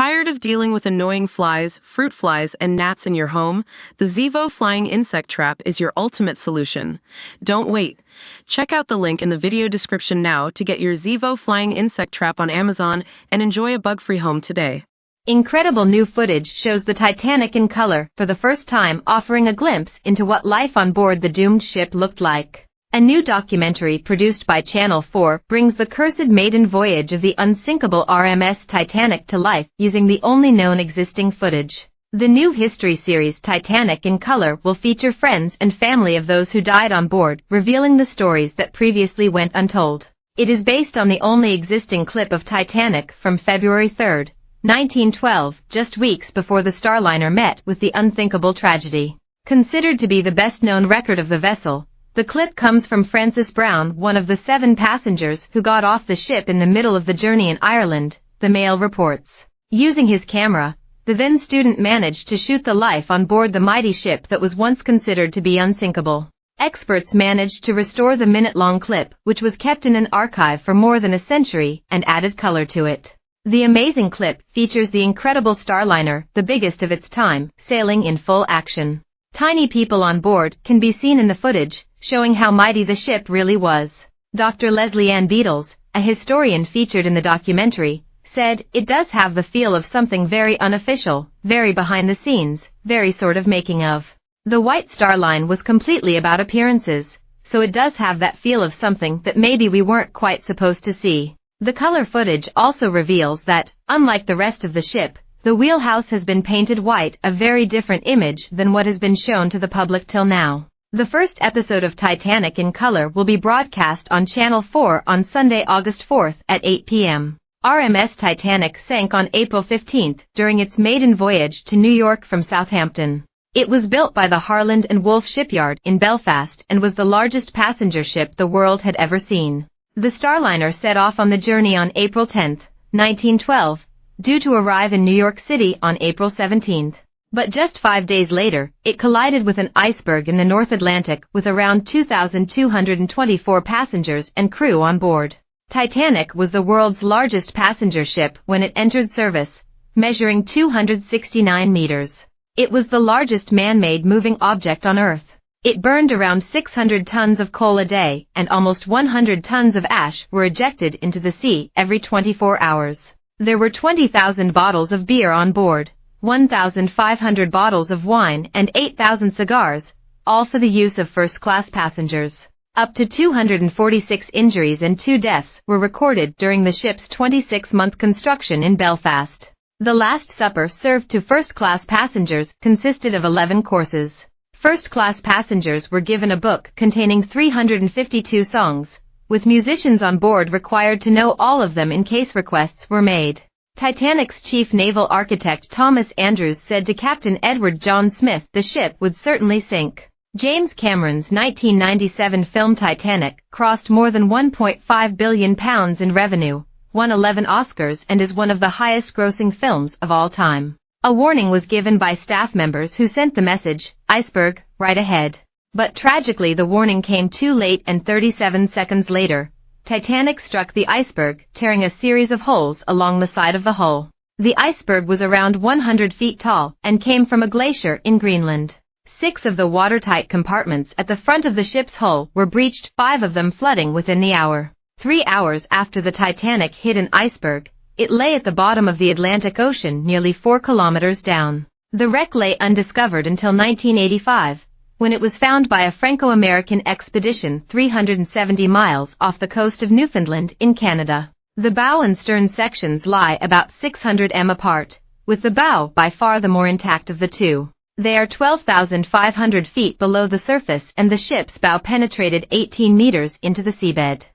Tired of dealing with annoying flies, fruit flies, and gnats in your home? The Zevo Flying Insect Trap is your ultimate solution. Don't wait. Check out the link in the video description now to get your Zevo Flying Insect Trap on Amazon and enjoy a bug-free home today. Incredible new footage shows the Titanic in color for the first time, offering a glimpse into what life on board the doomed ship looked like. A new documentary produced by Channel 4 brings the cursed maiden voyage of the unsinkable RMS Titanic to life using the only known existing footage. The new history series Titanic in Color will feature friends and family of those who died on board, revealing the stories that previously went untold. It is based on the only existing clip of Titanic from February 3, 1912, just weeks before the Starliner met with the unthinkable tragedy. Considered to be the best-known record of the vessel, the clip comes from Francis Brown, one of the 7 passengers who got off the ship in the middle of the journey in Ireland, the Mail reports. Using his camera, the then student managed to shoot the life on board the mighty ship that was once considered to be unsinkable. Experts managed to restore the minute-long clip, which was kept in an archive for more than a century, and added color to it. The amazing clip features the incredible Starliner, the biggest of its time, sailing in full action. Tiny people on board can be seen in the footage, showing how mighty the ship really was. Dr. Leslie Ann Beatles, a historian featured in the documentary, said, "It does have the feel of something very unofficial, very behind the scenes, very sort of making of." The White Star Line was completely about appearances, so it does have that feel of something that maybe we weren't quite supposed to see. The color footage also reveals that, unlike the rest of the ship, the wheelhouse has been painted white, a very different image than what has been shown to the public till now. The first episode of Titanic in Color will be broadcast on Channel 4 on Sunday, August 4th at 8 p.m. RMS Titanic sank on April 15th during its maiden voyage to New York from Southampton. It was built by the Harland and Wolff shipyard in Belfast and was the largest passenger ship the world had ever seen. The Starliner set off on the journey on April 10, 1912, due to arrive in New York City on April 17. But just 5 days later, it collided with an iceberg in the North Atlantic with around 2,224 passengers and crew on board. Titanic was the world's largest passenger ship when it entered service, measuring 269 meters. It was the largest man-made moving object on Earth. It burned around 600 tons of coal a day, and almost 100 tons of ash were ejected into the sea every 24 hours. There were 20,000 bottles of beer on board, 1,500 bottles of wine and 8,000 cigars, all for the use of first-class passengers. Up to 246 injuries and 2 deaths were recorded during the ship's 26-month construction in Belfast. The Last Supper served to first-class passengers consisted of 11 courses. First-class passengers were given a book containing 352 songs, with musicians on board required to know all of them in case requests were made. Titanic's chief naval architect Thomas Andrews said to Captain Edward John Smith the ship would certainly sink. James Cameron's 1997 film Titanic crossed more than £1.5 billion in revenue, won 11 Oscars and is one of the highest-grossing films of all time. A warning was given by staff members who sent the message, "Iceberg, right ahead." But tragically the warning came too late, and 37 seconds later, Titanic struck the iceberg, tearing a series of holes along the side of the hull. The iceberg was around 100 feet tall and came from a glacier in Greenland. 6 of the watertight compartments at the front of the ship's hull were breached, 5 of them flooding within the hour. 3 hours after the Titanic hit an iceberg, it lay at the bottom of the Atlantic Ocean nearly 4 kilometers down. The wreck lay undiscovered until 1985, when it was found by a Franco-American expedition 370 miles off the coast of Newfoundland in Canada. The bow and stern sections lie about 600 m apart, with the bow by far the more intact of the two. They are 12,500 feet below the surface, and the ship's bow penetrated 18 meters into the seabed.